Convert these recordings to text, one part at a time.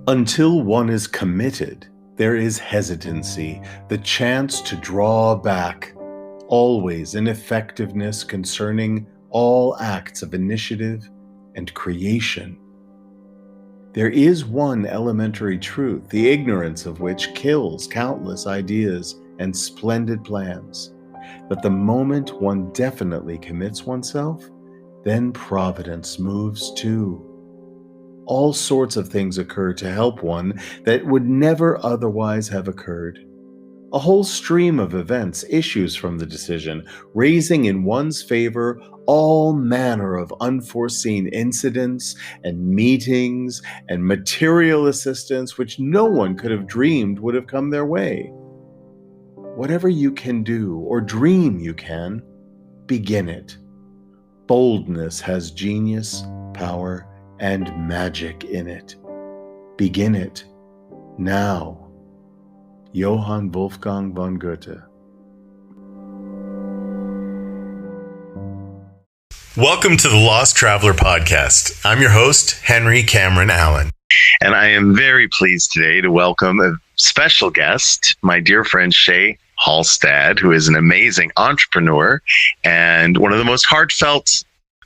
Until one is committed, there is hesitancy, the chance to draw back, always ineffectiveness concerning all acts of initiative and creation. There is one elementary truth, the ignorance of which kills countless ideas and splendid plans, that the moment one definitely commits oneself, then providence moves too. All sorts of things occur to help one that would never otherwise have occurred. A whole stream of events issues from the decision, raising in one's favor all manner of unforeseen incidents and meetings and material assistance which no one could have dreamed would have come their way. Whatever you can do or dream you can, begin it. Boldness has genius, power, and magic in it. Begin it now. Johann Wolfgang von Goethe. Welcome to the Lost Traveler Podcast. I'm your host, Henry Cameron Allen. And I am very pleased today to welcome a special guest, my dear friend Shay Hallstad, who is an amazing entrepreneur and one of the most heartfelt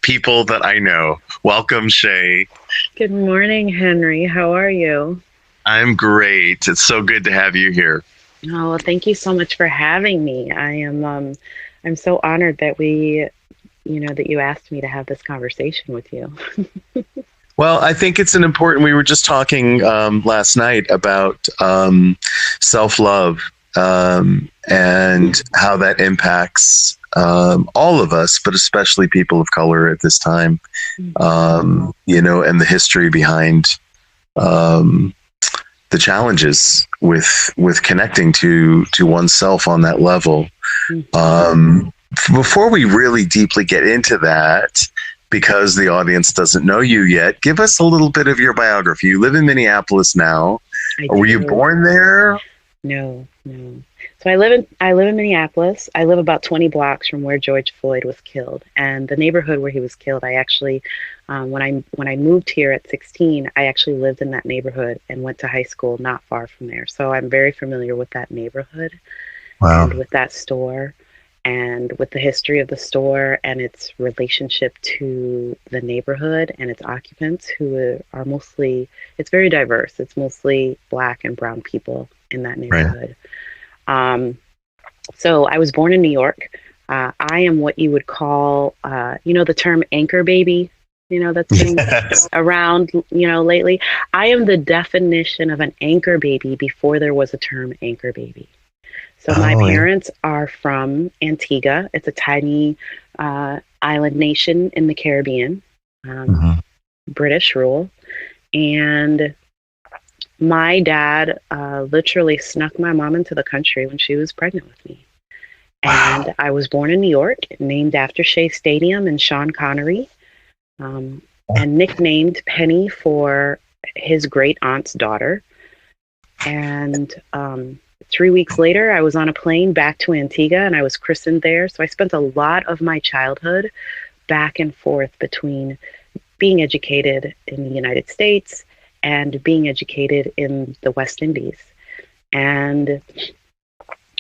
people that I know. Welcome, Shay. Good morning, Henry. How are you? I'm great. It's so good to have you here. Oh, well, thank you so much for having me. I'm so honored that that you asked me to have this conversation with you. Well, I think it's we were just talking last night about self-love and how that impacts all of us, but especially people of color at this time, and the history behind the challenges with connecting to oneself on that level. Before we really deeply get into that, because the audience doesn't know you yet, give us a little bit of your biography. You live in Minneapolis now. Were you born there? No. So I live in Minneapolis. I live about 20 blocks from where George Floyd was killed, and the neighborhood where he was killed. I actually, when I moved here at 16, I actually lived in that neighborhood and went to high school not far from there. So I'm very familiar with that neighborhood. Wow. And with that store, and with the history of the store and its relationship to the neighborhood and its occupants, who are mostly, it's very diverse. It's mostly Black and brown people in that neighborhood. Right. So I was born in New York. I am what you would call, the term anchor baby, that's been around, lately. I am the definition of an anchor baby before there was a term anchor baby. So my parents are from Antigua. It's a tiny island nation in the Caribbean, British rule. And my dad literally snuck my mom into the country when she was pregnant with me. Wow. And I was born in New York, named after Shea Stadium and Sean Connery, and nicknamed Penny for his great aunt's daughter. And 3 weeks later, I was on a plane back to Antigua, and I was christened there. So I spent a lot of my childhood back and forth between being educated in the United States and being educated in the West Indies. And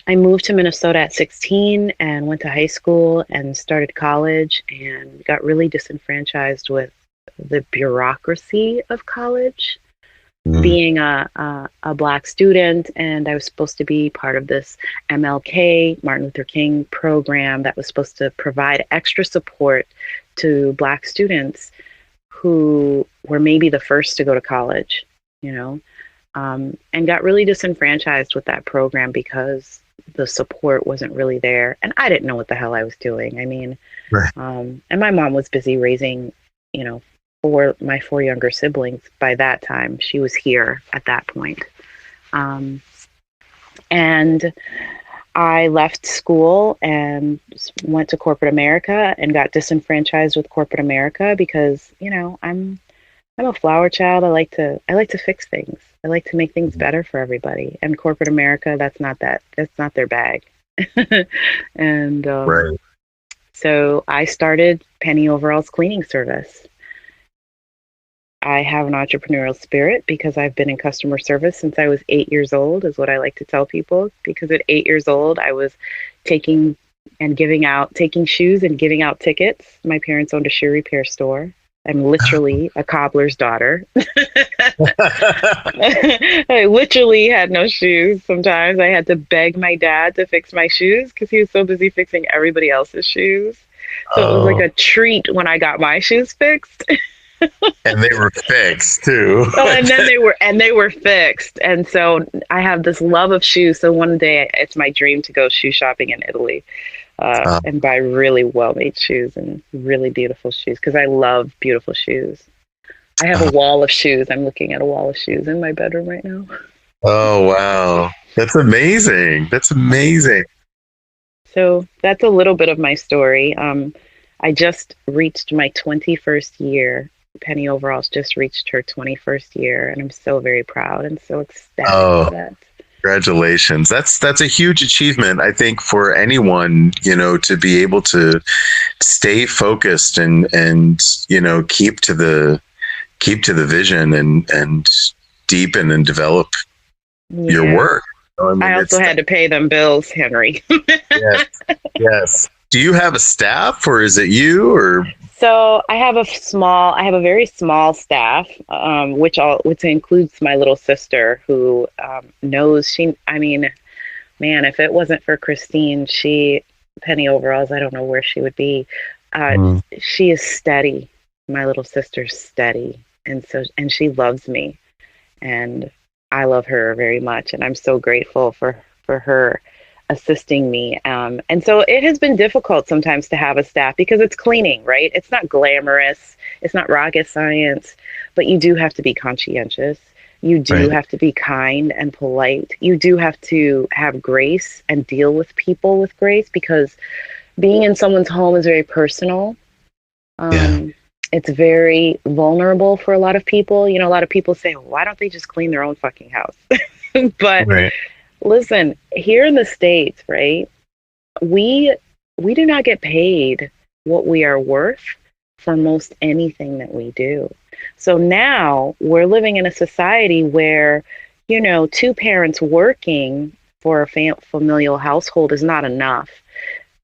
I moved to Minnesota at 16 and went to high school and started college and got really disenfranchised with the bureaucracy of college. Being a Black student, and I was supposed to be part of this MLK, Martin Luther King program that was supposed to provide extra support to Black students who were maybe the first to go to college, and got really disenfranchised with that program because the support wasn't really there. And I didn't know what the hell I was doing. I mean, right. And my mom was busy raising, my four younger siblings. By that time, she was here at that point. And I left school and went to corporate America and got disenfranchised with corporate America because, I'm a flower child. I like to fix things. I like to make things better for everybody. And corporate America, that's not their bag. And right. So I started Penny Overall's cleaning service. I have an entrepreneurial spirit because I've been in customer service since I was 8 years old, is what I like to tell people. Because at 8 years old, I was taking shoes and giving out tickets. My parents owned a shoe repair store. I'm literally a cobbler's daughter. I literally had no shoes. Sometimes I had to beg my dad to fix my shoes because he was so busy fixing everybody else's shoes. So it was like a treat when I got my shoes fixed. And they were fixed too. Oh, and then they were fixed. And so I have this love of shoes. So one day it's my dream to go shoe shopping in Italy. And buy really well-made shoes and really beautiful shoes because I love beautiful shoes. I have a wall of shoes. I'm looking at a wall of shoes in my bedroom right now. Oh, wow. That's amazing. That's amazing. So that's a little bit of my story. I just reached my 21st year. Penny Overall's just reached her 21st year, and I'm so very proud and so ecstatic for that. Congratulations. That's a huge achievement, I think, for anyone, to be able to stay focused and keep to the vision and deepen and develop your work. I also had to pay them bills, Henry. Yes. Do you have a staff, or is it you, or? So I have a very small staff, which includes my little sister, who knows if it wasn't for Christine, Penny Overalls, I don't know where she would be. She is steady. My little sister's steady, and she loves me, and I love her very much, and I'm so grateful for her assisting me. And so it has been difficult sometimes to have a staff because it's cleaning, right? It's not glamorous. It's not rocket science, but you do have to be conscientious. You do have to be kind and polite. You do have to have grace and deal with people with grace because being in someone's home is very personal. It's very vulnerable for a lot of people. A lot of people say, why don't they just clean their own fucking house? But listen, here in the States, right, we do not get paid what we are worth for most anything that we do. So now we're living in a society where, two parents working for a familial household is not enough.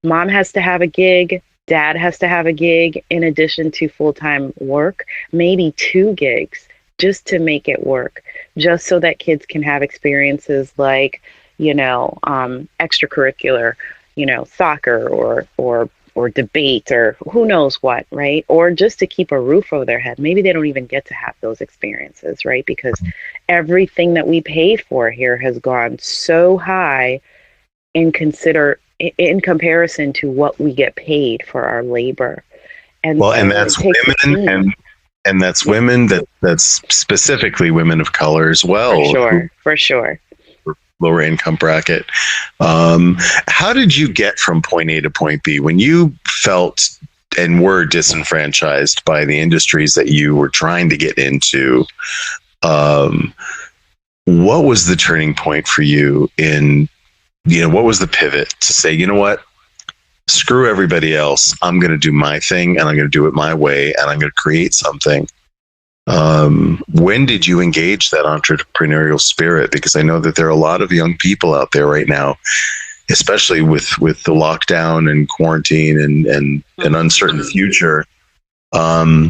Mom has to have a gig. Dad has to have a gig in addition to full-time work, maybe 2 gigs just to make it work, just so that kids can have experiences like, extracurricular, soccer or debate or who knows what, right? Or just to keep a roof over their head. Maybe they don't even get to have those experiences, right? Because everything that we pay for here has gone so high in comparison to what we get paid for our labor. And that's women and that's women that's specifically women of color as well. For sure. Lower income bracket. How did you get from point A to point B when you felt and were disenfranchised by the industries that you were trying to get into? What was the turning point for you what was the pivot to say, you know what? Screw everybody else. I'm going to do my thing and I'm going to do it my way and I'm going to create something. When did you engage that entrepreneurial spirit? Because I know that there are a lot of young people out there right now, especially with the lockdown and quarantine and an uncertain future. What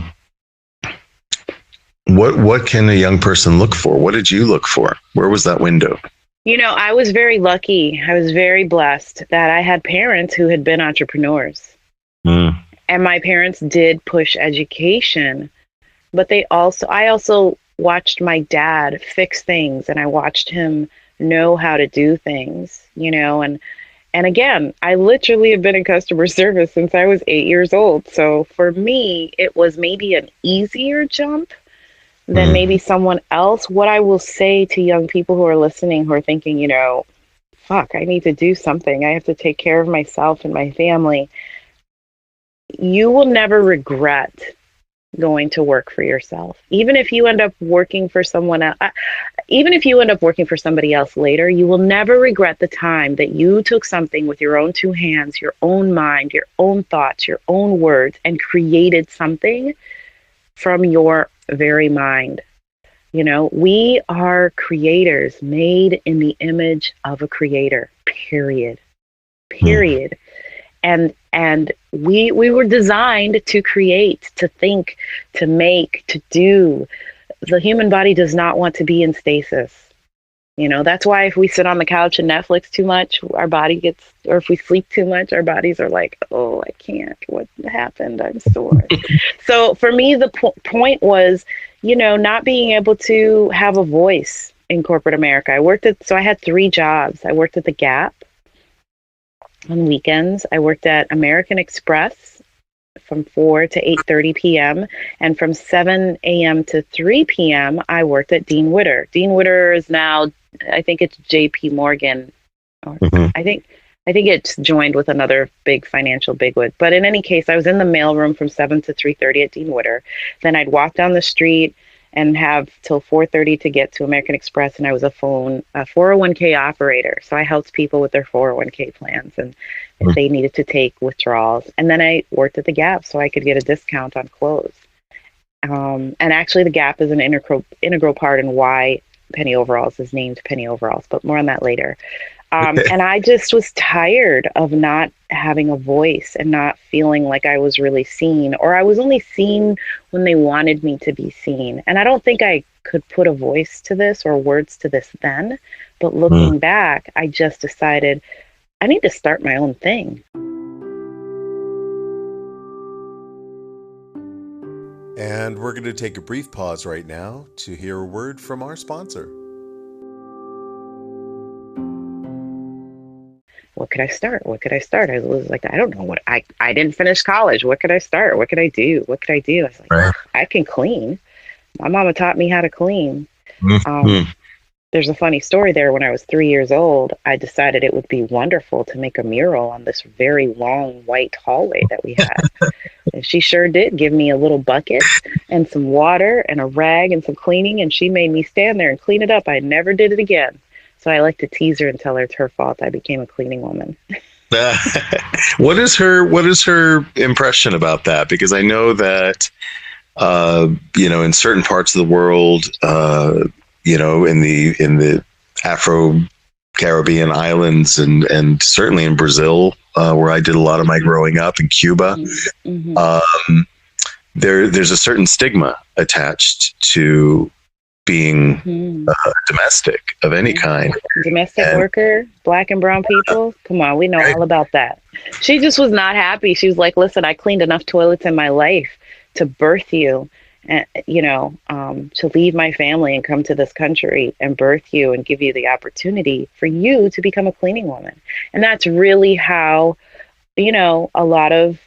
can a young person look for? What did you look for? Where was that window? I was very lucky. I was very blessed that I had parents who had been entrepreneurs. And my parents did push education, but I also watched my dad fix things and I watched him know how to do things, and again, I literally have been in customer service since I was 8 years old. So for me, it was maybe an easier jump than maybe someone else. What I will say to young people who are listening, who are thinking, fuck, I need to do something. I have to take care of myself and my family. You will never regret going to work for yourself. Even if you end up working for someone else. even if you end up working for somebody else later, you will never regret the time that you took something with your own two hands, your own mind, your own thoughts, your own words, and created something from your very mind. You know, we are creators made in the image of a creator, period. Period. And we were designed to create, to think, to make, to do. The human body does not want to be in stasis. You know, that's why if we sit on the couch and Netflix too much, our body gets, or if we sleep too much, our bodies are like, oh, I can't. What happened? I'm sore. So for me, the point was, you know, not being able to have a voice in corporate America. I had 3 jobs. I worked at the Gap on weekends. I worked at American Express from 4 to 8:30 p.m. And from 7 a.m. to 3 p.m., I worked at Dean Witter. Dean Witter is now, I think it's JP Morgan. I think it's joined with another big financial bigwig. But in any case, I was in the mailroom from 7 to 3:30 at Dean Witter. Then I'd walk down the street and have till 4:30 to get to American Express, and I was a 401k operator. So I helped people with their 401k plans and if they needed to take withdrawals. And then I worked at the Gap so I could get a discount on clothes. And actually the Gap is an integral part in why Penny Overalls is named Penny Overalls, but more on that later. And I just was tired of not having a voice and not feeling like I was really seen, or I was only seen when they wanted me to be seen. And I don't think I could put a voice to this or words to this then, but looking back, I just decided I need to start my own thing. And we're going to take a brief pause right now to hear a word from our sponsor. What could I start? What could I start? I was like, I don't know what I didn't finish college. What could I start? What could I do? What could I do? I was like, I can clean. My mama taught me how to clean. There's a funny story there. When I was 3 years old, I decided it would be wonderful to make a mural on this very long white hallway that we had. And she sure did give me a little bucket and some water and a rag and some cleaning. And she made me stand there and clean it up. I never did it again. So I like to tease her and tell her it's her fault I became a cleaning woman. What is her impression about that? Because I know that, you know, in certain parts of the world, you know, in the Afro-Caribbean islands and certainly in Brazil, where I did a lot of my growing up, in Cuba, there's a certain stigma attached to being domestic of any kind. Domestic worker, Black and brown people. Come on, we know all about that. She just was not happy. She was like, listen, I cleaned enough toilets in my life to birth you, and, you know, to leave my family and come to this country and birth you and give you the opportunity for you to become a cleaning woman. And that's really how, you know, a lot of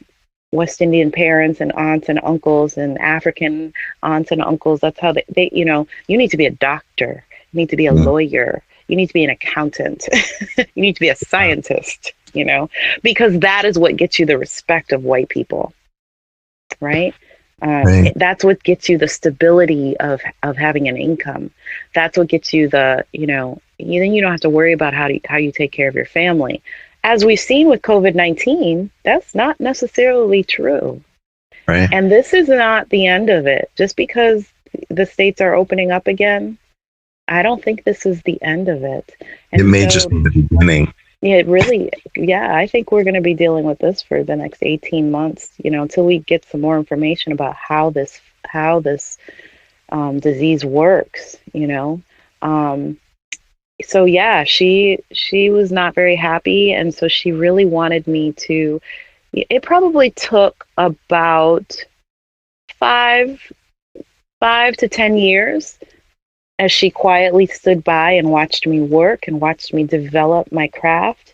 West Indian parents and aunts and uncles and African aunts and uncles, that's how they, you know, you need to be a doctor, you need to be a lawyer, you need to be an accountant, you need to be a scientist, you know, because that is what gets you the respect of white people, right? That's what gets you the stability of having an income. That's what gets you the, you know, then you don't have to worry about how you take care of your family. As we've seen with COVID-19, that's not necessarily true. Right. And this is not the end of it. Just because the states are opening up again, I don't think this is the end of it. And it may just be the beginning. Yeah, it really, I think we're going to be dealing with this for the next 18 months, you know, until we get some more information about how this disease works, you know. So yeah, she was not very happy, and so she really wanted me to. It probably took about 5 to 10 years as she quietly stood by and watched me work and watched me develop my craft,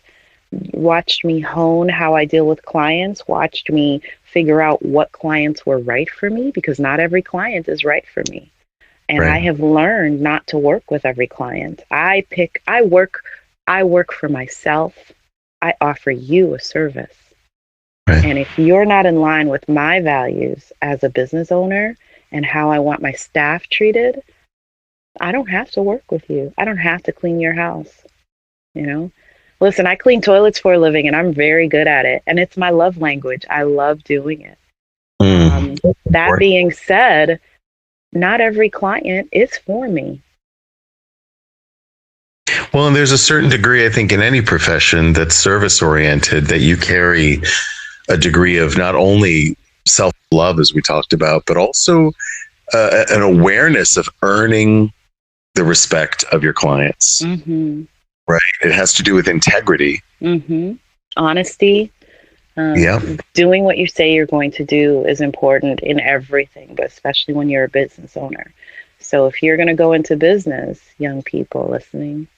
watched me hone how I deal with clients, watched me figure out what clients were right for me, because not every client is right for me. And I have learned not to work with every client. I work for myself. I offer you a service. Right. And if you're not in line with my values as a business owner and how I want my staff treated, I don't have to work with you. I don't have to clean your house, you know? Listen, I clean toilets for a living and I'm very good at it. And it's my love language. I love doing it. Mm. That being said, not every client is for me. Well, and there's a certain degree, I think, in any profession that's service oriented that you carry a degree of not only self love, as we talked about, but also an awareness of earning the respect of your clients. Mm-hmm. Right. It has to do with integrity. Mm-hmm. Honesty. Yeah. Doing what you say you're going to do is important in everything, but especially when you're a business owner. So if you're going to go into business, young people listening,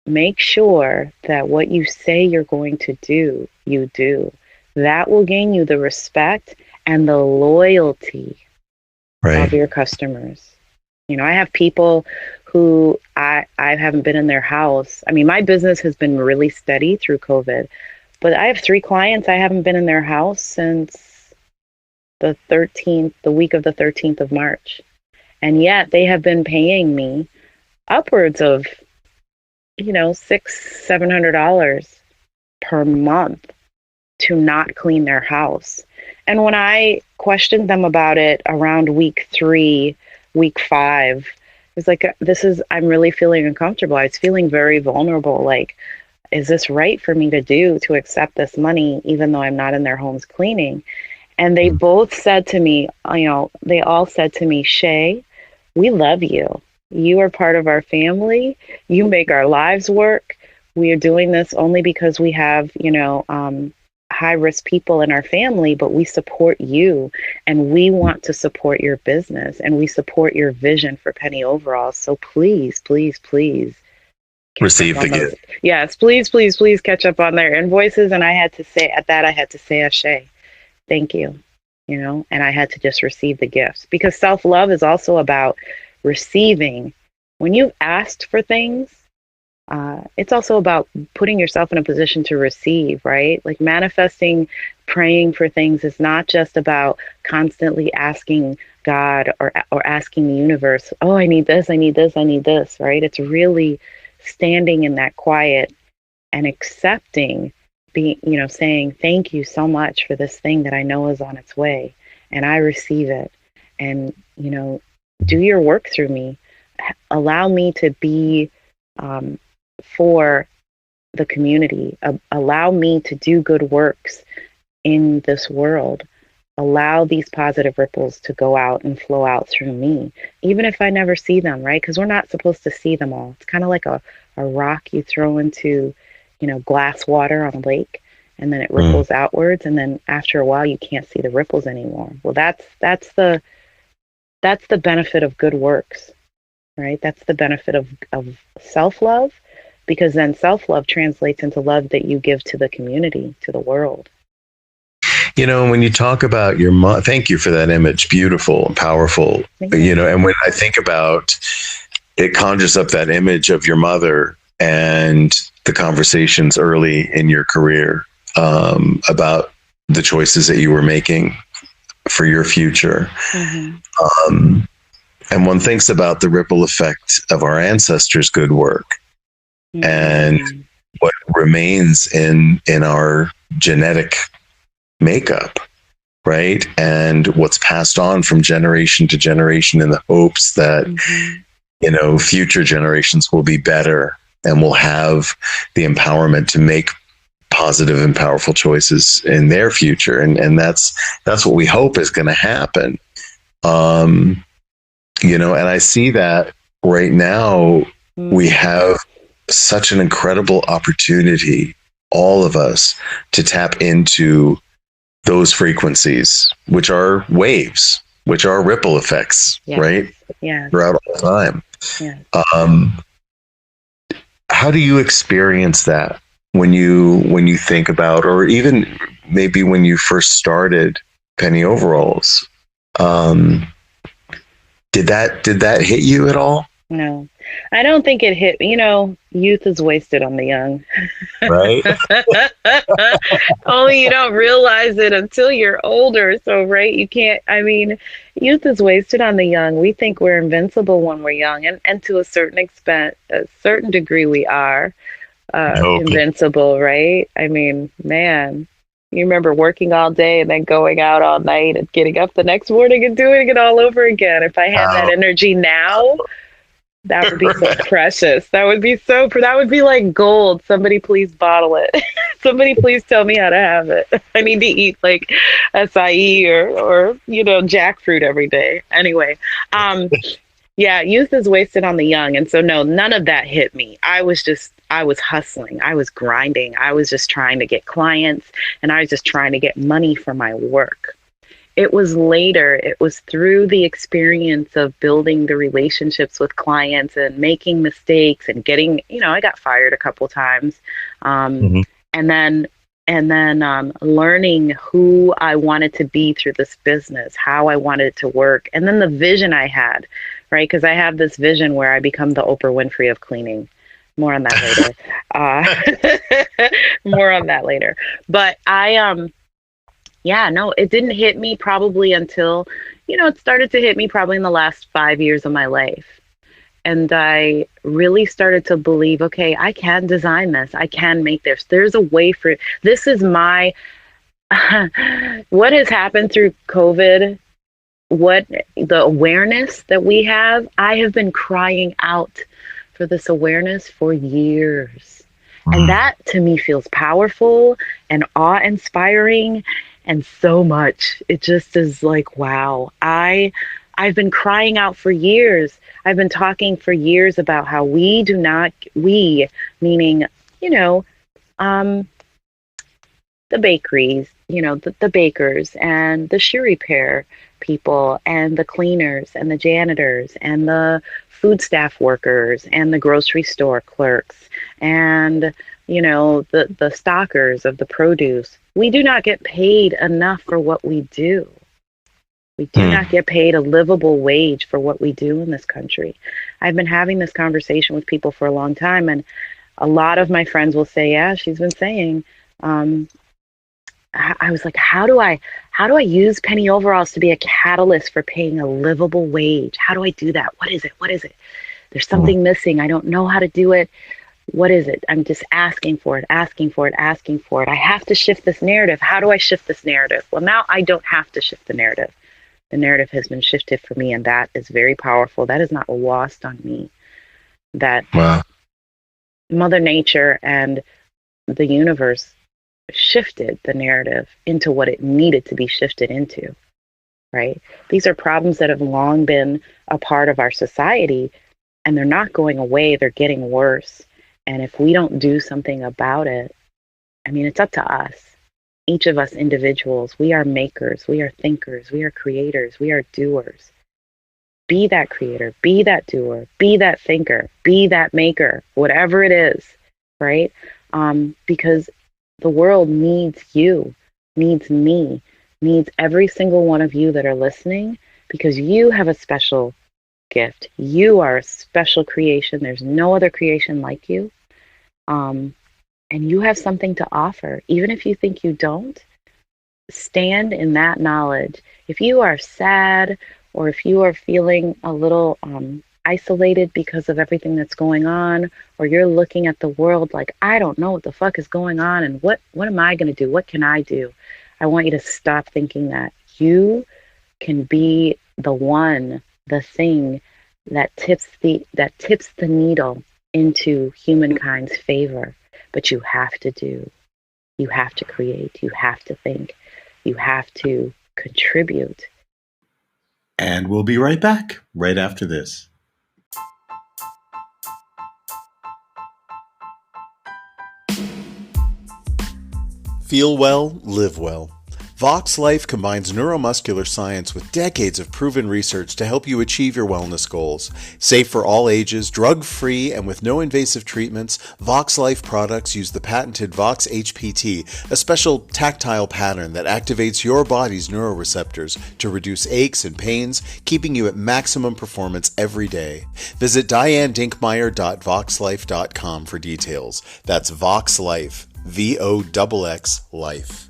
make sure that what you say you're going to do, you do. That will gain you the respect and the loyalty of your customers. You know, I have people who I haven't been in their house. I mean, my business has been really steady through COVID, but I have 3 clients I haven't been in their house since the week of the 13th of March. And yet they have been paying me upwards of, $600-700 per month to not clean their house. And when I questioned them about it around week 3, week 5, it was like, I'm really feeling uncomfortable. I was feeling very vulnerable. Like, is this right for me to do, to accept this money, even though I'm not in their homes cleaning? And they both said to me, they all said to me, Shay, we love you. You are part of our family. You make our lives work. We are doing this only because we have, high risk people in our family, but we support you and we want to support your business and we support your vision for Penny Overalls. So please, please, please receive the gift. Yes, please, please, please catch up on their invoices. And I had to say, Shay, thank you, and I had to just receive the gifts, because self-love is also about receiving. When you've asked for things, it's also about putting yourself in a position to receive, right? Like manifesting, praying for things is not just about constantly asking God or asking the universe, oh, I need this, I need this, I need this, right? It's really standing in that quiet and accepting, saying, thank you so much for this thing that I know is on its way and I receive it. And, do your work through me. Allow me to be for the community. Allow me to do good works in this world. Allow these positive ripples to go out and flow out through me, even if I never see them, right? Because we're not supposed to see them all. It's kind of like a rock you throw into, glass water on a lake, and then it ripples outwards, and then after a while you can't see the ripples anymore. Well, that's the benefit of good works, right? That's the benefit of self-love, because then self-love translates into love that you give to the community, to the world. When you talk about your mom, thank you for that image. Beautiful and powerful. And when I think about it, conjures up that image of your mother and the conversations early in your career about the choices that you were making for your future. Mm-hmm. And one thinks about the ripple effect of our ancestors' good work, mm-hmm. and what remains in our genetic makeup, right? And what's passed on from generation to generation in the hopes that, mm-hmm. Future generations will be better and will have the empowerment to make positive and powerful choices in their future. And that's what we hope is going to happen. And I see that right now we have such an incredible opportunity, all of us, to tap into those frequencies, which are waves, which are ripple effects, right? Yeah. Throughout all time. Yeah. How do you experience that when you think about, or even maybe when you first started Penny Overalls? Did that hit you at all? No, I don't think it hit. Youth is wasted on the young. Right? Only you don't realize it until you're older. So, right, you can't. I mean, youth is wasted on the young. We think we're invincible when we're young, and to a certain extent, a certain degree, we are Okay. invincible, right? I mean, man, you remember working all day and then going out all night and getting up the next morning and doing it all over again. If I had that How? energy now, that would be so precious. That would be like gold. Somebody please bottle it. Somebody please tell me how to have it. I need to eat like acai or jackfruit every day. Anyway, um yeah, youth is wasted on the young. And so no, none of that hit me. I was hustling. I was grinding. I was just trying to get clients and I was just trying to get money for my work. It was later, it was through the experience of building the relationships with clients and making mistakes and I got fired a couple times. Um, Mhm. and then learning who I wanted to be through this business, how I wanted it to work, and then the vision I had, right? Because I have this vision where I become the Oprah Winfrey of cleaning. More on that later. More on that later. But yeah, no, it didn't hit me probably until, it started to hit me probably in the last 5 years of my life. And I really started to believe, okay, I can design this. I can make this. There's a way for it. This is my, what has happened through COVID, what the awareness that we have, I have been crying out for this awareness for years. And Mm. that to me feels powerful and awe inspiring and so much. It just is like, wow. I've been crying out for years. I've been talking for years about how we, meaning, you know, um, the bakeries, the bakers and the shoe repair people and the cleaners and the janitors and the food staff workers and the grocery store clerks and the stockers of the produce. We do not get paid enough for what we do. We do not Mm. get paid a livable wage for what we do in this country. I've been having this conversation with people for a long time, and a lot of my friends will say, yeah, she's been saying, um, I was like, how do I use penny overalls to be a catalyst for paying a livable wage? How do I do that? What is it? What is it? There's Mm. something missing. I don't know how to do it. What is it? I'm just asking for it, asking for it, asking for it. I have to shift this narrative. How do I shift this narrative? Well, now I don't have to shift the narrative. The narrative has been shifted for me, and that is very powerful. That is not lost on me. That Wow. Mother Nature and the universe shifted the narrative into what it needed to be shifted into, right? These are problems that have long been a part of our society, and they're not going away, they're getting worse. And if we don't do something about it, I mean, it's up to us. Each of us individuals, we are makers, we are thinkers, we are creators, we are doers. Be that creator, be that doer, be that thinker, be that maker, whatever it is, right? Because the world needs you, needs me, needs every single one of you that are listening, because you have a special gift. You are a special creation. There's no other creation like you. Um, and you have something to offer. Even if you think you don't, stand in that knowledge. If you are sad or if you are feeling a little isolated because of everything that's going on, or you're looking at the world like, I don't know what the fuck is going on and what am I going to do? What can I do? I want you to stop thinking that. You can be the one, the thing that tips the needle into humankind's favor. But you have to do. You have to create. You have to think. You have to contribute. And we'll be right back right after this. Feel well, live well. Vox Life combines neuromuscular science with decades of proven research to help you achieve your wellness goals. Safe for all ages, drug-free, and with no invasive treatments, Vox Life products use the patented Vox HPT, a special tactile pattern that activates your body's neuroreceptors to reduce aches and pains, keeping you at maximum performance every day. Visit dianedinkmeyer.voxlife.com for details. That's Vox Life, VOXX Life.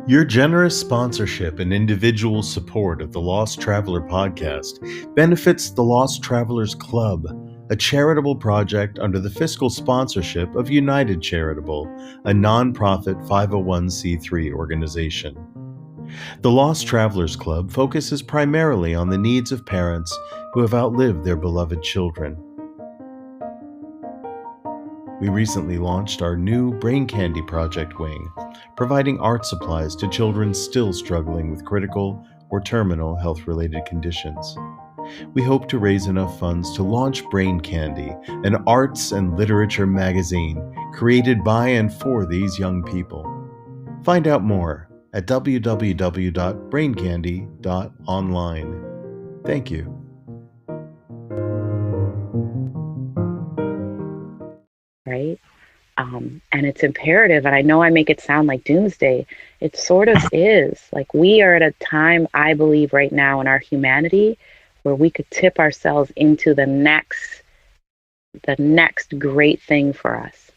Your generous sponsorship and individual support of the Lost Traveler podcast benefits the Lost Travelers Club, a charitable project under the fiscal sponsorship of United Charitable, a nonprofit 501c3 organization. The Lost Travelers Club focuses primarily on the needs of parents who have outlived their beloved children. We recently launched our new Brain Candy Project wing, providing art supplies to children still struggling with critical or terminal health-related conditions. We hope to raise enough funds to launch Brain Candy, an arts and literature magazine created by and for these young people. Find out more at www.braincandy.online. Thank you. Right? And it's imperative. And I know I make it sound like doomsday. It sort of is. Like, we are at a time, I believe, right now in our humanity where we could tip ourselves into the next great thing for us.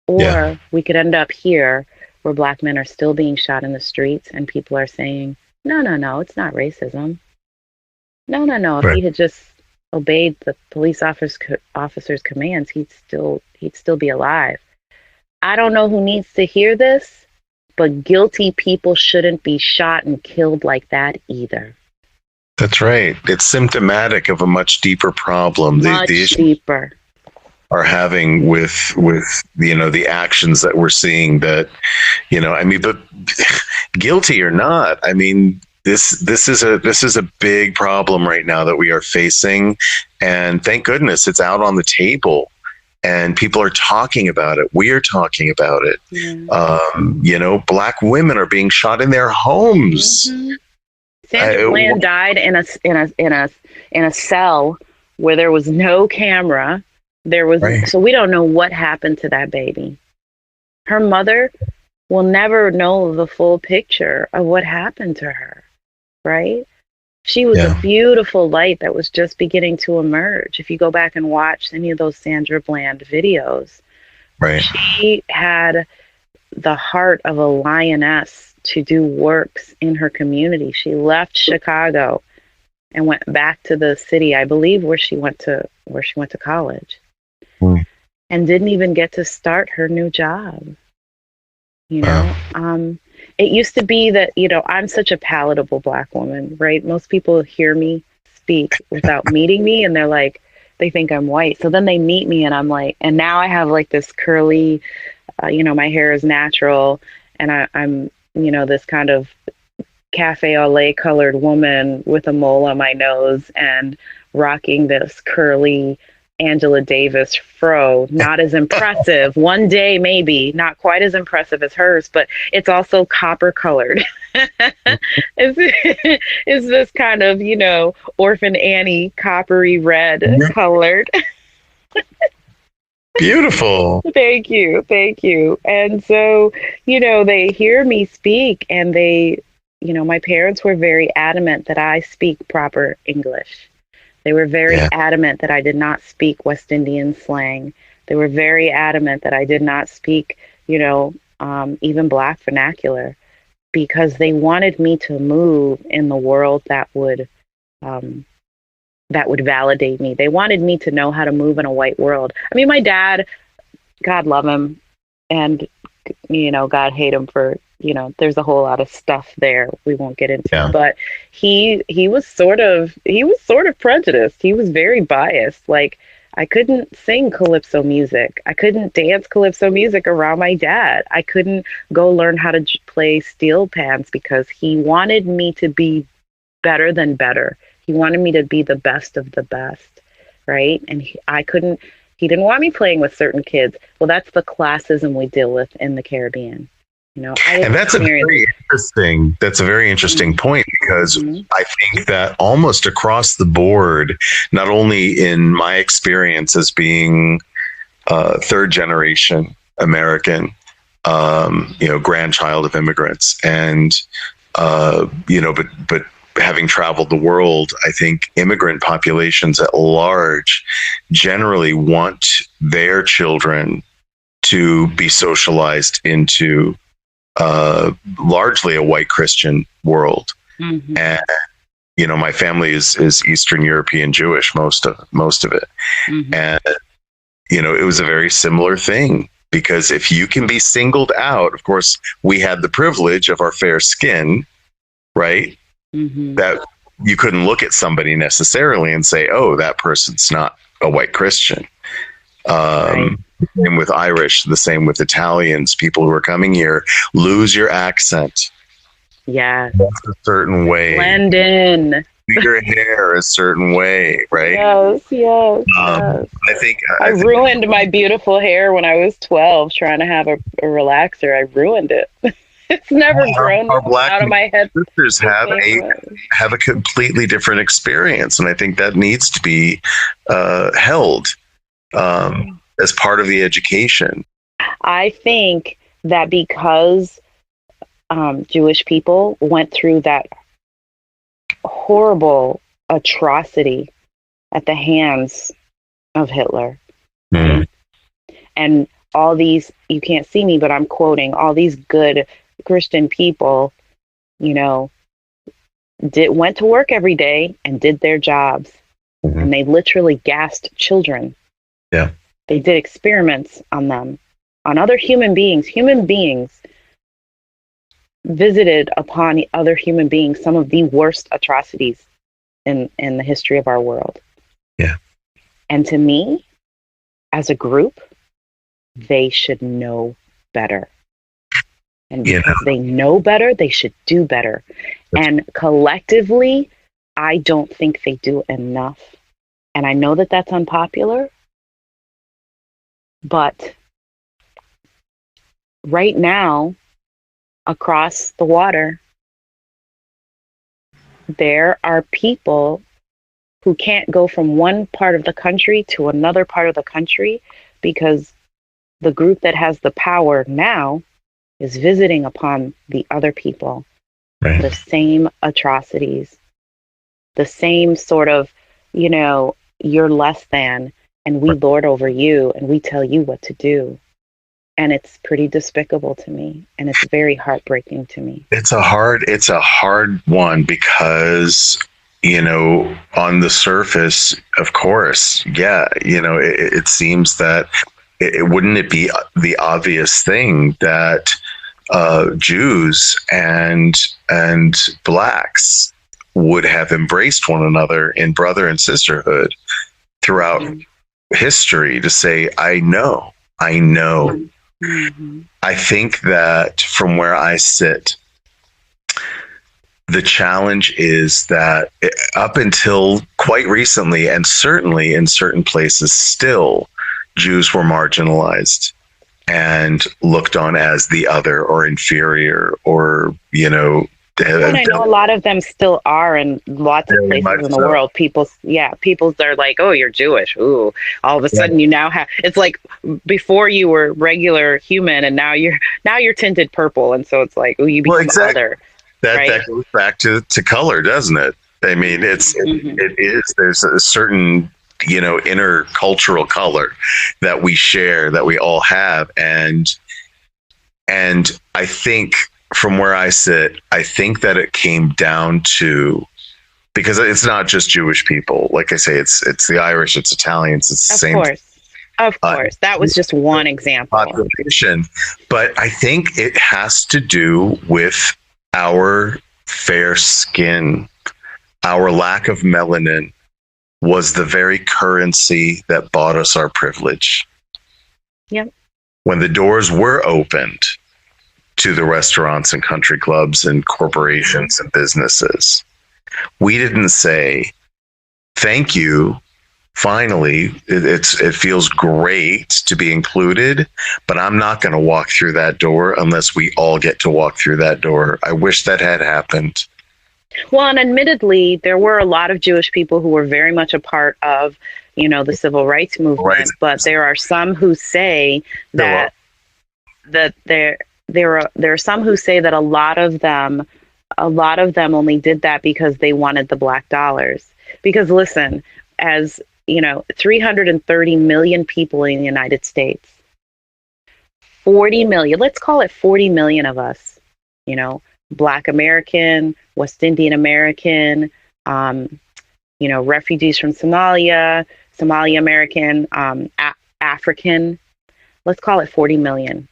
Or we could end up here where Black men are still being shot in the streets and people are saying, no, it's not racism. No. If he had just obeyed the police officer's commands, he'd still be alive. I don't know who needs to hear this, but guilty people shouldn't be shot and killed like that either. That's right. It's symptomatic of a much deeper problem. Much deeper. Are having with the actions that we're seeing, that but guilty or not, this is a big problem right now that we are facing, and thank goodness it's out on the table and people are talking about it. We are talking about it. Black women are being shot in their homes. Sandra Bland died in a cell where there was no camera. So we don't know what happened to that baby. Her mother will never know the full picture of what happened to her, right? She was a beautiful light that was just beginning to emerge. If you go back and watch any of those Sandra Bland videos, she had the heart of a lioness to do works in her community. She left Chicago and went back to the city, I believe, where she went to college. And didn't even get to start her new job. It used to be that, I'm such a palatable Black woman, right? Most people hear me speak without meeting me and they think I'm white. So then they meet me and I'm like, and now I have like this curly, my hair is natural and I'm this kind of cafe au lait colored woman with a mole on my nose and rocking this curly Angela Davis fro. Not as impressive. One day, maybe not quite as impressive as hers, but it's also copper colored. It's this kind of, Orphan Annie coppery red colored. Beautiful. Thank you. And so, they hear me speak and my parents were very adamant that I speak proper English. They were very adamant that I did not speak West Indian slang. They were very adamant that I did not speak, even Black vernacular, because they wanted me to move in the world that would validate me. They wanted me to know how to move in a white world. My dad, God love him, and God hate him for, there's a whole lot of stuff there we won't get into. But he was sort of prejudiced. He was very biased. Like, I couldn't sing calypso music. I couldn't dance calypso music around my dad. I couldn't go learn how to play steel pans because he wanted me to be better than better. He wanted me to be the best of the best, right? And he didn't want me playing with certain kids. Well, that's the classism we deal with in the Caribbean. And that's a very interesting point, because I think that almost across the board, not only in my experience as being third generation American, grandchild of immigrants, and but having traveled the world, I think immigrant populations at large generally want their children to be socialized into largely a white Christian world. Mm-hmm. And my family is Eastern European Jewish, most of it. Mm-hmm. And it was a very similar thing, because if you can be singled out, of course, we had the privilege of our fair skin, right? Mm-hmm. That you couldn't look at somebody necessarily and say, oh, that person's not a white Christian. Right. Same with Irish, the same with Italians. People who are coming here, lose your accent. Yeah. That's a certain way. Blend in. Your hair a certain way, right? Yes. I think I ruined my beautiful hair when I was 12 trying to have a relaxer. I ruined it. It's never grown out of my head. Sisters have a completely different experience, and I think that needs to be held as part of the education. I think that because Jewish people went through that horrible atrocity at the hands of Hitler, and all these, you can't see me, but I'm quoting, all these good Christian people, went to work every day and did their jobs. Mm-hmm. And they literally gassed children. Yeah. They did experiments on them, on other human beings. Human beings visited upon other human beings some of the worst atrocities in the history of our world. Yeah. And to me, as a group, they should know better. And because they know better, they should do better. And collectively, I don't think they do enough. And I know that that's unpopular, but right now, across the water, there are people who can't go from one part of the country to another part of the country because the group that has the power now is visiting upon the other people. Right. The same atrocities, the same sort of, you're less than, and we lord over you, and we tell you what to do. And it's pretty despicable to me, and it's very heartbreaking to me. It's a hard one, because on the surface, of course, it seems that wouldn't it be the obvious thing that Jews and blacks would have embraced one another in brother and sisterhood throughout history, to say, I know. Mm-hmm. I think that from where I sit, the challenge is that up until quite recently, and certainly in certain places still, Jews were marginalized and looked on as the other or inferior, or, and I know a lot of them still are in lots of places in the world. People are like, oh, you're Jewish. Ooh, all of a sudden you now have, it's like before you were regular human, and now you're tinted purple. And so it's like, oh, you become other. That goes back to color, doesn't it? I mean, it is, there's a certain, inner cultural color that we share, that we all have. And I think, from where I sit, I think that it came down to, because it's not just Jewish people. Like I say, it's the Irish, it's Italians, it's the same. Of course. That was just one example. Population. But I think it has to do with our fair skin. Our lack of melanin was the very currency that bought us our privilege. Yep. When the doors were opened to the restaurants and country clubs and corporations and businesses, We didn't say, thank you. Finally, it feels great to be included, but I'm not going to walk through that door unless we all get to walk through that door. I wish that had happened. Well, and admittedly, there were a lot of Jewish people who were very much a part of, the civil rights movement. Right. But there are some who say that there are some who say that a lot of them only did that because they wanted the black dollars. Because listen, as 330 million people in the United States, 40 million, let's call it 40 million of us, Black American, West Indian American, refugees from Somalia American, African, let's call it 40 million.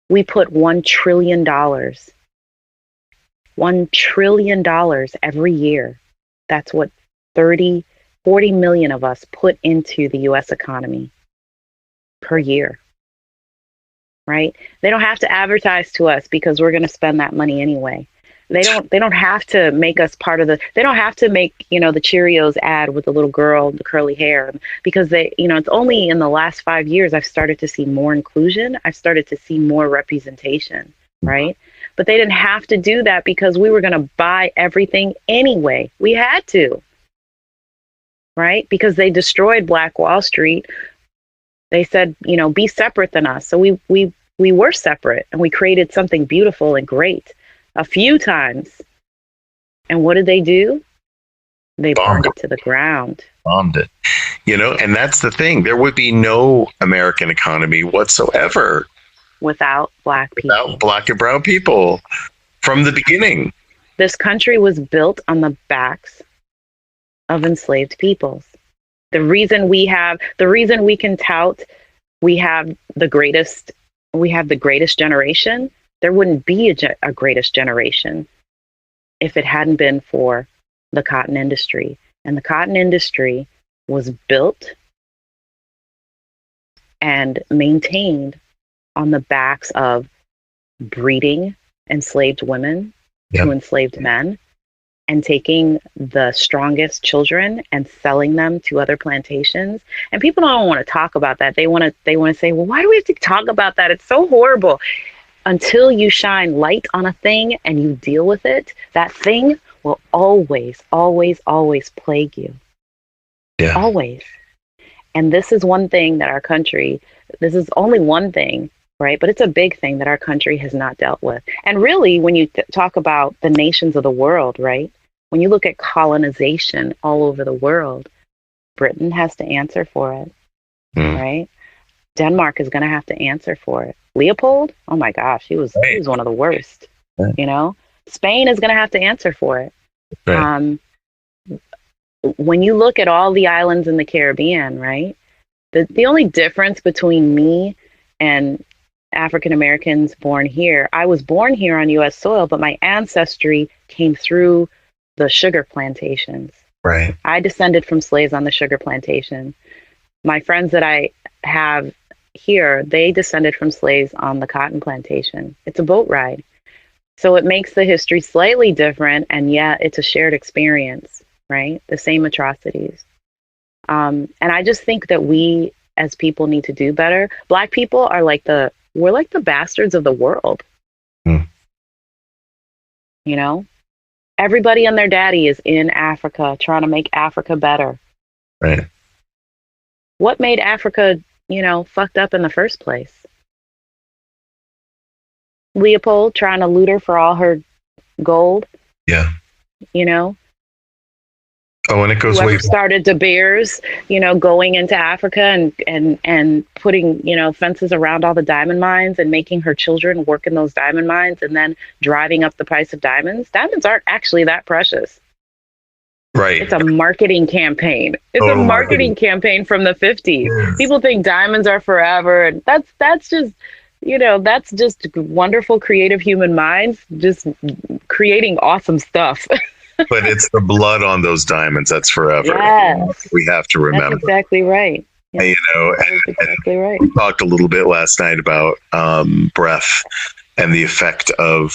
We put $1 trillion every year. That's what 40 million of us put into the U.S. economy per year, right? They don't have to advertise to us because we're going to spend that money anyway. They don't have to make us part of they don't have to make, the Cheerios ad with the little girl, the curly hair, because it's only in the last 5 years I've started to see more inclusion. I've started to see more representation, right? But they didn't have to do that because we were going to buy everything anyway. We had to, right? Because they destroyed Black Wall Street. They said, be separate than us. So we were separate, and we created something beautiful and great a few times. And what did they do? They burned it to the ground. Bombed it. And that's the thing. There would be no American economy whatsoever without Black people. Without Black and brown people from the beginning. This country was built on the backs of enslaved peoples. The reason we can tout we have the greatest generation, there wouldn't be a greatest generation if it hadn't been for the cotton industry. And the cotton industry was built and maintained on the backs of breeding enslaved women to enslaved men, and taking the strongest children and selling them to other plantations. And people don't want to talk about that. They want to say, well, why do we have to talk about that? It's so horrible. Until you shine light on a thing and you deal with it, that thing will always, always, always plague you. Yeah. Always. And this is one thing that this is only one thing, right? But it's a big thing that our country has not dealt with. And really, when you talk about the nations of the world, right? When you look at colonization all over the world, Britain has to answer for it, right? Denmark is going to have to answer for it. Leopold, oh my gosh, he was one of the worst. Right. Spain is going to have to answer for it. Right. When you look at all the islands in the Caribbean, right? The only difference between me and African Americans born here, I was born here on U.S. soil, but my ancestry came through the sugar plantations. Right. I descended from slaves on the sugar plantation. My friends that I have here, they descended from slaves on the cotton plantation. It's a boat ride. So it makes the history slightly different, and yet it's a shared experience, right? The same atrocities. And I just think that we as people need to do better. Black people are we're like the bastards of the world. Everybody and their daddy is in Africa trying to make Africa better. Right. What made Africa fucked up in the first place? Leopold trying to loot her for all her gold. Yeah. Oh, and it goes way back. Started De Beers, going into Africa and putting, fences around all the diamond mines and making her children work in those diamond mines and then driving up the price of diamonds. Diamonds aren't actually that precious. Right. It's a marketing campaign. It's a marketing campaign from the 50s. Yes. People think diamonds are forever. And that's just, that's just wonderful creative human minds just creating awesome stuff. But it's the blood on those diamonds that's forever. Yes. We have to remember. That's exactly right. Yeah. That's exactly right. We talked a little bit last night about breath and the effect of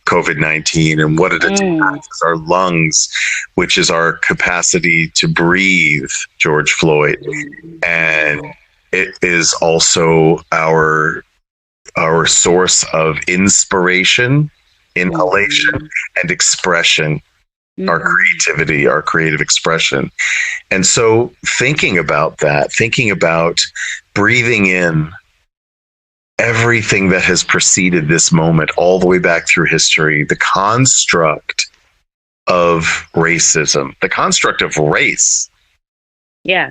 COVID-19 and what it attacks is our lungs, which is our capacity to breathe, George Floyd. And it is also our source of inspiration, inhalation, and expression, our creativity, our creative expression. And so thinking about that, thinking about breathing in everything that has preceded this moment all the way back through history, the construct of racism, the construct of race. Yeah.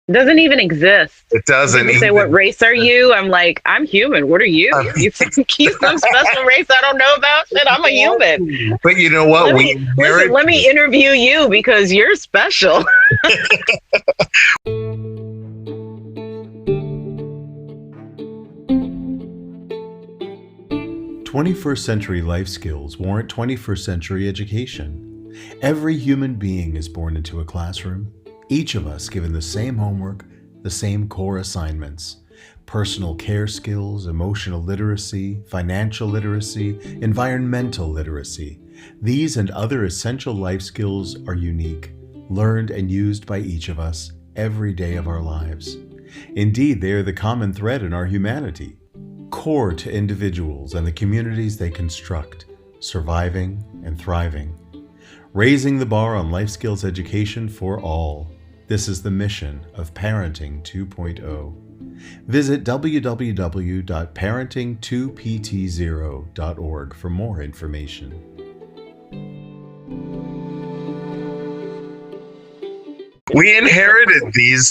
It doesn't even exist. It doesn't People say, what race are you? I'm like, I'm human. What are you? You think some special race I don't know about? Shit, I'm a human. But you know what? Let me interview you because you're special. 21st century life skills warrant 21st century education. Every human being is born into a classroom, each of us given the same homework, the same core assignments. Personal care skills, emotional literacy, financial literacy, environmental literacy. These and other essential life skills are unique, learned and used by each of us every day of our lives. Indeed, they are the common thread in our humanity, core to individuals and the communities they construct, surviving and thriving. Raising the bar on life skills education for all. This is the mission of Parenting 2.0. Visit www.parenting2pt0.org for more information. We inherited these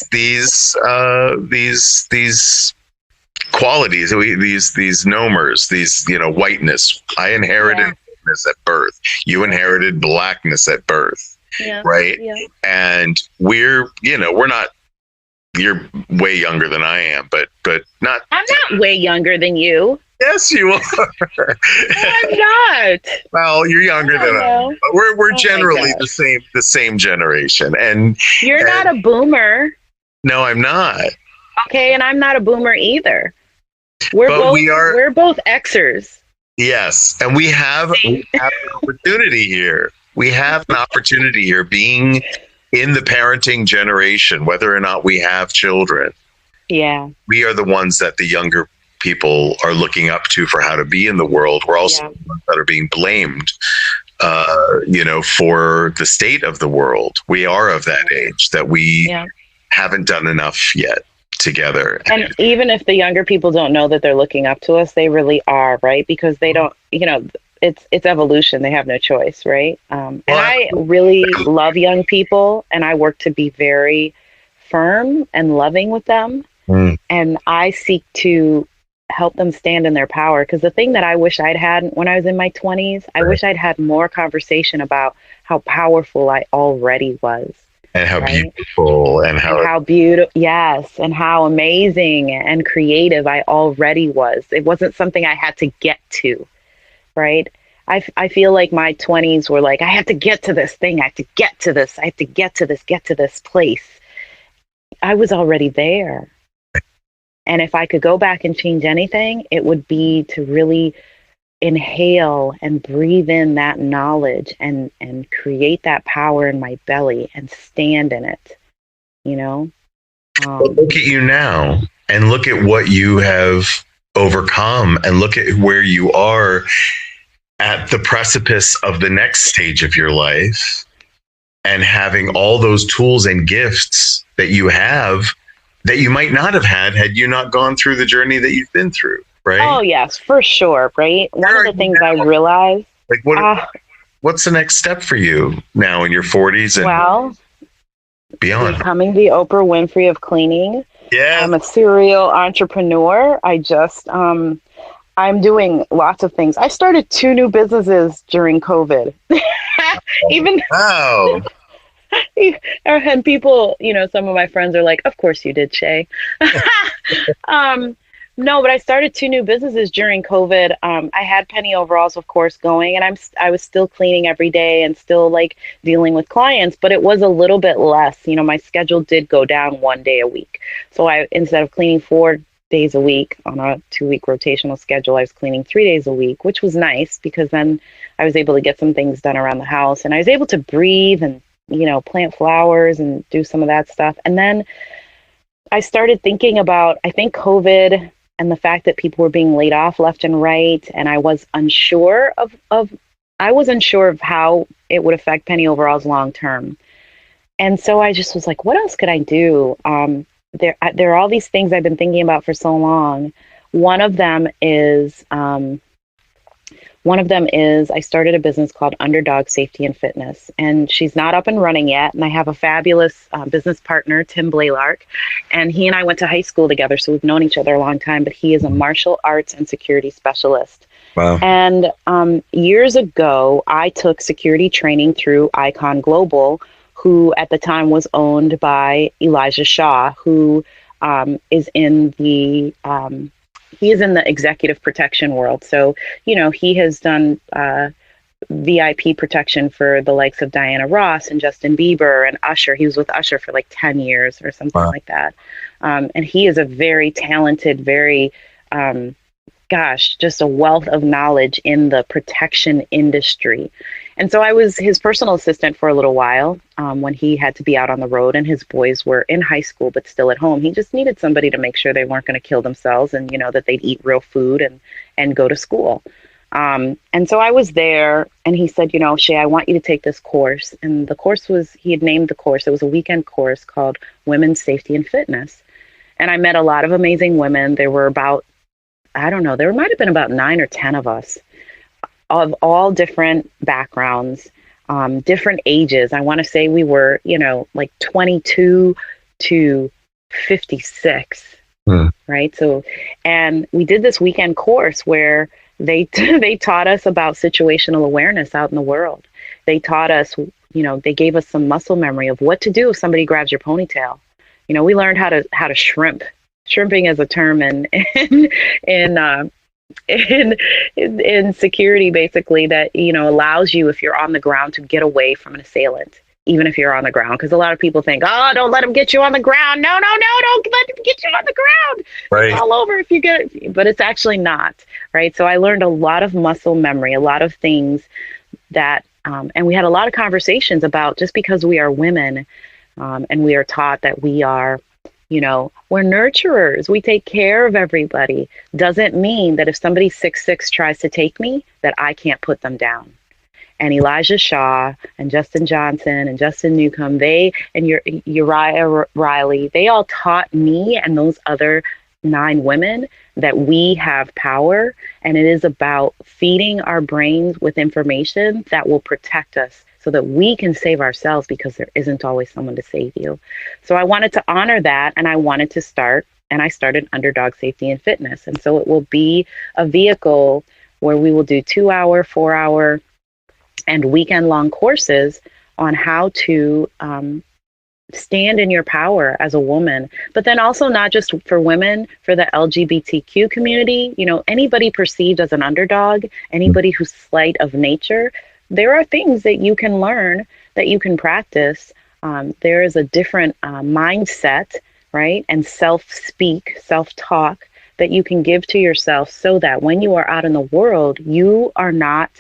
qualities, these nomers, these, whiteness. I inherited whiteness at birth. You inherited blackness at birth. Yeah. Right. Yeah. And we're not, you're way younger than I am, but not. I'm not way younger than you. Yes, you are. No, I'm not. Well, you're younger than I am. But we're generally the same generation. And you're not a boomer. No, I'm not. Okay, and I'm not a boomer either. We're both Xers. Yes, and we have an opportunity here. We have an opportunity here, being in the parenting generation, whether or not we have children. Yeah, we are the ones that the younger people are looking up to for how to be in the world. We're also the ones that are being blamed, for the state of the world. We are of that age that we haven't done enough yet together. And even if the younger people don't know that they're looking up to us, they really are, right? Because they don't, it's evolution. They have no choice, right? And I really love young people, and I work to be very firm and loving with them. And I seek to help them stand in their power. Because the thing that I wish I'd had when I was in my 20s, I wish I'd had more conversation about how powerful I already was. And how beautiful and how beautiful, yes, and how amazing and creative I already was. It wasn't something I had to get to, right? I feel like my 20s were like, I have to get to this thing. I have to get to this. I have to get to this place. I was already there. And if I could go back and change anything, it would be to really inhale and breathe in that knowledge and create that power in my belly and stand in it, Look at you now and look at what you have overcome, and look at where you are at the precipice of the next stage of your life, and having all those tools and gifts that you have that you might not have had you not gone through the journey that you've been through. Right? Oh, yes, for sure. Right. One of the things I realized. Like, what's the next step for you now in your 40s and beyond? Becoming the Oprah Winfrey of cleaning. Yeah. I'm a serial entrepreneur. I just, I'm doing lots of things. I started 2 new businesses during COVID. Wow. And people, some of my friends are like, of course you did, Shay. No, but I started 2 new businesses during COVID. I had Penny Overalls, of course, going, and I was still cleaning every day and still dealing with clients, but it was a little bit less. My schedule did go down 1 day a week. So instead of cleaning 4 days a week on a 2-week rotational schedule. I was cleaning 3 days a week, which was nice because then I was able to get some things done around the house, and I was able to breathe and, plant flowers and do some of that stuff. And then I started thinking about, I think, COVID and the fact that people were being laid off left and right. And I was unsure of how it would affect Penny Overall's long term. And so I just was like, what else could I do? There are all these things I've been thinking about for so long. One of them is I started a business called Underdog Safety and Fitness, and she's not up and running yet. And I have a fabulous business partner, Tim Blaylark, and he and I went to high school together, so we've known each other a long time. But he is a martial arts and security specialist. Wow. And years ago, I took security training through Icon Global, who at the time was owned by Elijah Shaw, who is in the executive protection world. So, he has done VIP protection for the likes of Diana Ross and Justin Bieber and Usher. He was with Usher for like 10 years or something like that. And he is a very talented, very, just a wealth of knowledge in the protection industry. And so I was his personal assistant for a little while when he had to be out on the road and his boys were in high school but still at home. He just needed somebody to make sure they weren't going to kill themselves and, that they'd eat real food and go to school. And so I was there and he said, Shay, I want you to take this course. And the course he had named the course, it was a weekend course called Women's Safety and Fitness. And I met a lot of amazing women. There were about, there might have been about 9 or 10 of us, of all different backgrounds, different ages. I want to say we were, like 22 to 56, right? So, and we did this weekend course where they taught us about situational awareness out in the world. They taught us, they gave us some muscle memory of what to do if somebody grabs your ponytail. We learned how to shrimp. Shrimping is a term in security, basically, that allows you, if you're on the ground, to get away from an assailant, even if you're on the ground. Because a lot of people think, oh, don't let them get you on the ground. No, don't let them get you on the ground. Right. It's all over if you get it. But it's actually not, right? So I learned a lot of muscle memory, a lot of things that, and we had a lot of conversations about, just because we are women and we are taught that we are, we're nurturers. We take care of everybody. Doesn't mean that if somebody 6'6" tries to take me, that I can't put them down. And Elijah Shaw and Justin Johnson and Justin Newcomb, and Uriah Riley, they all taught me and those other 9 women that we have power, and it is about feeding our brains with information that will protect us so that we can save ourselves, because there isn't always someone to save you. So I wanted to honor that, and I wanted to start, and I started Underdog Safety and Fitness. And so it will be a vehicle where we will do 2-hour, 4-hour, and weekend-long courses on how to stand in your power as a woman, but then also not just for women, for the LGBTQ community, anybody perceived as an underdog, anybody who's slight of nature. There are things that you can learn, that you can practice. There is a different mindset, right? And self-speak, self-talk that you can give to yourself, so that when you are out in the world, you are not,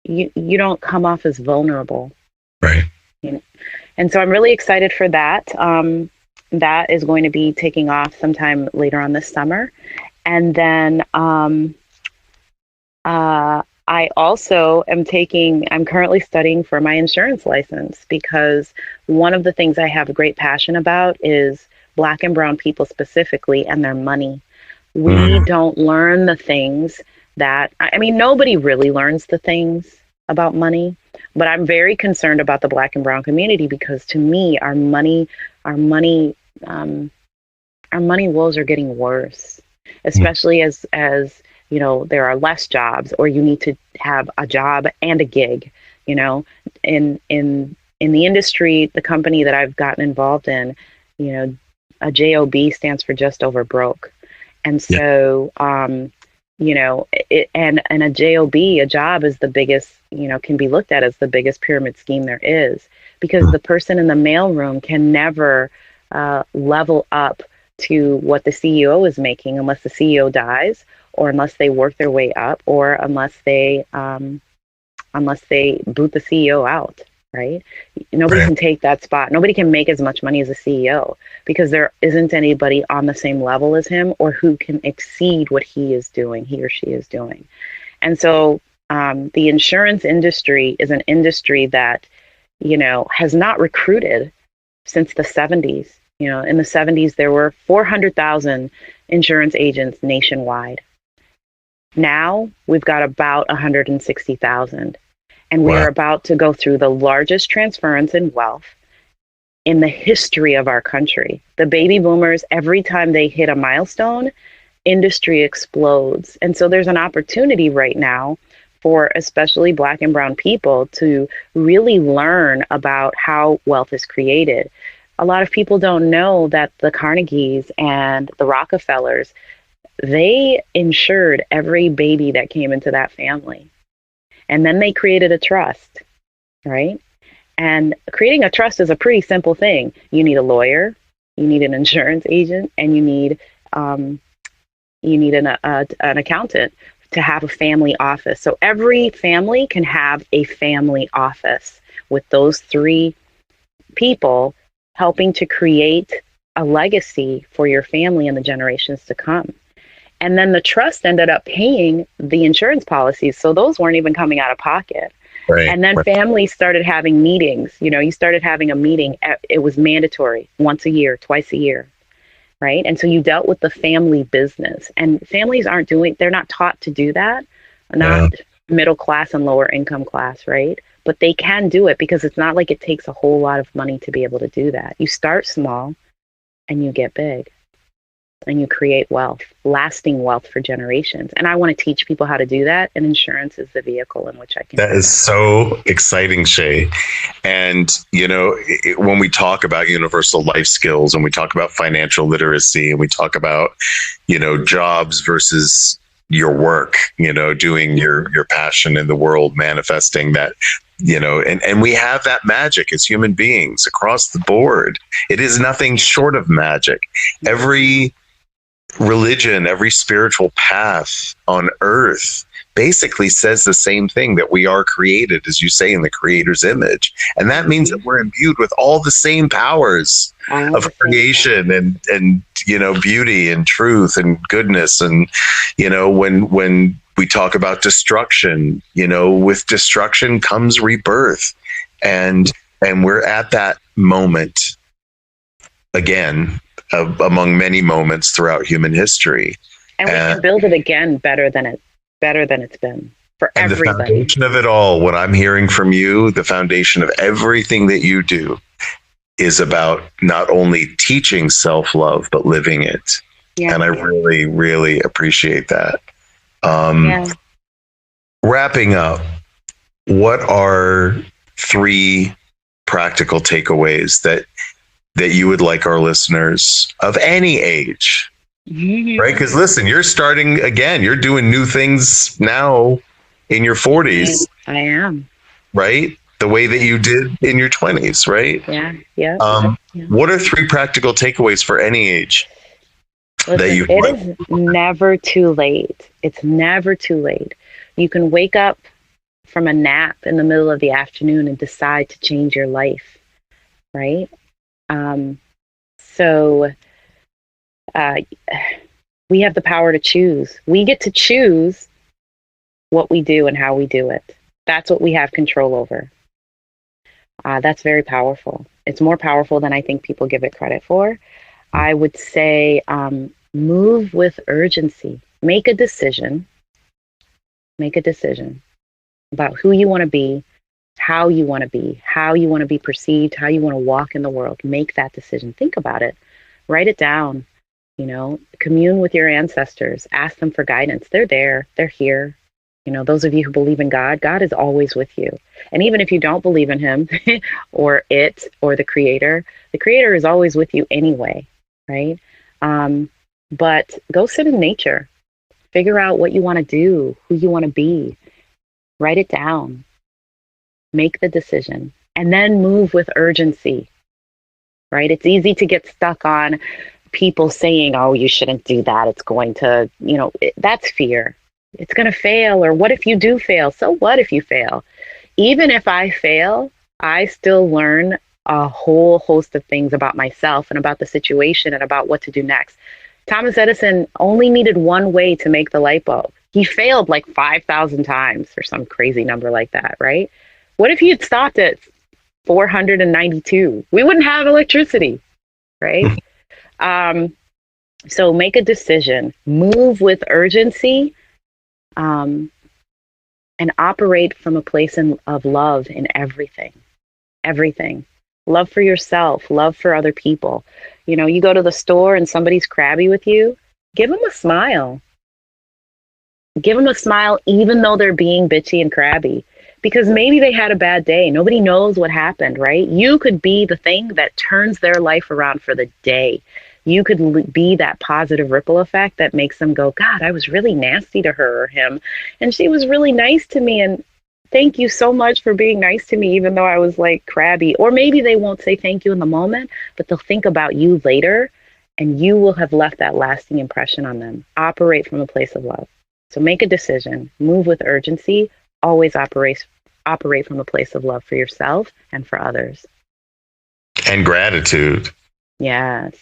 you don't come off as vulnerable. Right. And so I'm really excited for that. That is going to be taking off sometime later on this summer. And then I also I'm currently studying for my insurance license, because one of the things I have a great passion about is Black and brown people specifically, and their money. We don't learn the things that, nobody really learns the things about money, but I'm very concerned about the Black and brown community, because to me, our money woes are getting worse, especially as there are less jobs, or you need to have a job and a gig. In the industry, the company that I've gotten involved in, a JOB stands for just over broke. And so, and a JOB, a job, is the biggest, can be looked at as the biggest pyramid scheme there is, because the person in the mailroom can never level up to what the CEO is making unless the CEO dies, or unless they work their way up, or unless they boot the CEO out, right? Nobody can take that spot. Nobody can make as much money as a CEO because there isn't anybody on the same level as him or who can exceed what he is doing, he or she is doing. And so the insurance industry is an industry that, has not recruited since the 70s. In the 70s, there were 400,000 insurance agents nationwide. Now we've got about 160,000. And we are about to go through the largest transference in wealth in the history of our country. The baby boomers, every time they hit a milestone, industry explodes. And so there's an opportunity right now for especially Black and brown people to really learn about how wealth is created. A lot of people don't know that the Carnegies and the Rockefellers, they insured every baby that came into that family. And then they created a trust, right? And creating a trust is a pretty simple thing. You need a lawyer, you need an insurance agent, and you need an accountant to have a family office. So every family can have a family office with those three people helping to create a legacy for your family in the generations to come. And then the trust ended up paying the insurance policies. So those weren't even coming out of pocket. Right. And then families started having meetings. You started having a meeting. It was mandatory once a year, twice a year. Right. And so you dealt with the family business, and families they're not taught to do that. Not middle class and lower income class. Right. But they can do it because it's not like it takes a whole lot of money to be able to do that. You start small and you get big. And you create wealth, lasting wealth for generations. And I want to teach people how to do that. And insurance is the vehicle in which I can. That is so exciting, Shay. And, when we talk about universal life skills and we talk about financial literacy and we talk about, jobs versus your work, doing your passion in the world, manifesting that, and we have that magic as human beings across the board. It is nothing short of magic. Every religion, every spiritual path on earth basically says the same thing, that we are created, as you say, in the Creator's image. And that means that we're imbued with all the same powers of creation and beauty and truth and goodness. And, when we talk about destruction, with destruction comes rebirth. And we're at that moment again, among many moments throughout human history. And we can build it again better than it's been for everybody. The foundation of it all, what I'm hearing from you, the foundation of everything that you do is about not only teaching self-love, but living it. Yeah. And I really, really appreciate that. Wrapping up, what are 3 practical takeaways that you would like our listeners of any age, right? Because listen, you're starting again, you're doing new things now in your 40s. I am. Right? The way that you did in your 20s, right? Yeah. Yeah. What are 3 practical takeaways for any age? Listen, it is never too late. It's never too late. You can wake up from a nap in the middle of the afternoon and decide to change your life, right? So we have the power to choose. We get to choose what we do and how we do it. That's what we have control over. That's very powerful. It's more powerful than I think people give it credit for. I would say move with urgency. Make a decision. Make a decision about who you want to be, how you want to be perceived, how you want to walk in the world. Make that decision. Think about it. Write it down. Commune with your ancestors. Ask them for guidance. They're there. They're here. Those of you who believe in God, God is always with you. And even if you don't believe in him or it or the creator is always with you anyway, right? But go sit in nature. Figure out what you want to do, who you want to be. Write it down. Make the decision. And then move with urgency, right? It's easy to get stuck on people saying, oh, you shouldn't do that. It's going to, that's fear. It's going to fail. Or what if you do fail? So what if you fail? Even if I fail, I still learn a whole host of things about myself and about the situation and about what to do next. Thomas Edison only needed one way to make the light bulb. He failed like 5,000 times or some crazy number like that, right? What if he had stopped at 492? We wouldn't have electricity, right? So make a decision, move with urgency, and operate from a place of love in everything. Everything. Love for yourself, love for other people. You go to the store and somebody's crabby with you, give them a smile. Give them a smile even though they're being bitchy and crabby, because maybe they had a bad day. Nobody knows what happened, right? You could be the thing that turns their life around for the day. You could be that positive ripple effect that makes them go, God, I was really nasty to her or him, and she was really nice to me, and thank you so much for being nice to me, even though I was like crabby. Or maybe they won't say thank you in the moment, but they'll think about you later, and you will have left that lasting impression on them. Operate from a place of love. So make a decision, move with urgency, always operate from a place of love for yourself and for others. And gratitude. Yes.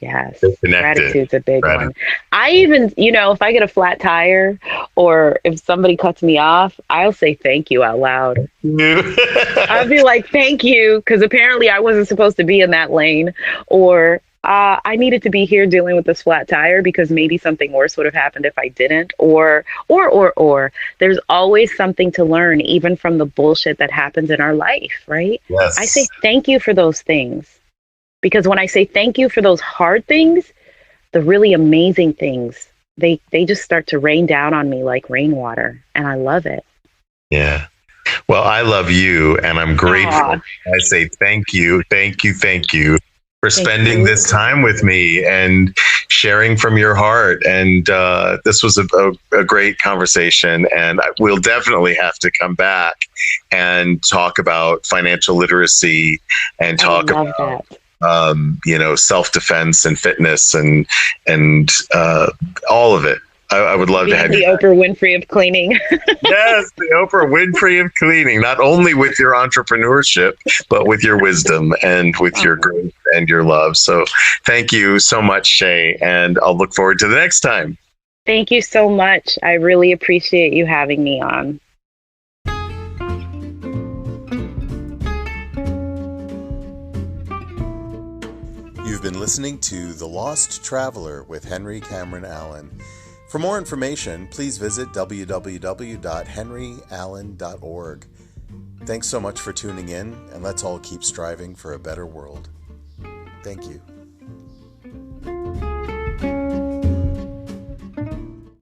Gratitude's a big one. I even, if I get a flat tire or if somebody cuts me off, I'll say thank you out loud. I'll be like, thank you, because apparently I wasn't supposed to be in that lane, or I needed to be here dealing with this flat tire because maybe something worse would have happened if I didn't, or. There's always something to learn, even from the bullshit that happens in our life, right? Yes. I say thank you for those things. Because when I say thank you for those hard things, the really amazing things, they just start to rain down on me like rainwater. And I love it. Yeah. Well, I love you, and I'm grateful. Aww. I say thank you for spending this time with me and sharing from your heart. And this was a great conversation. And we'll definitely have to come back and talk about financial literacy and talk about that. Self-defense and fitness and all of it. I would love to have the Oprah Winfrey of cleaning. Yes, the Oprah Winfrey of cleaning, not only with your entrepreneurship, but with your wisdom and with your grace and your love. So thank you so much, Shay, and I'll look forward to the next time. Thank you so much. I really appreciate you having me on. You've been listening to The Lost Traveler with Henry Cameron Allen. For more information, please visit www.henryallen.org. Thanks so much for tuning in, and let's all keep striving for a better world. Thank you.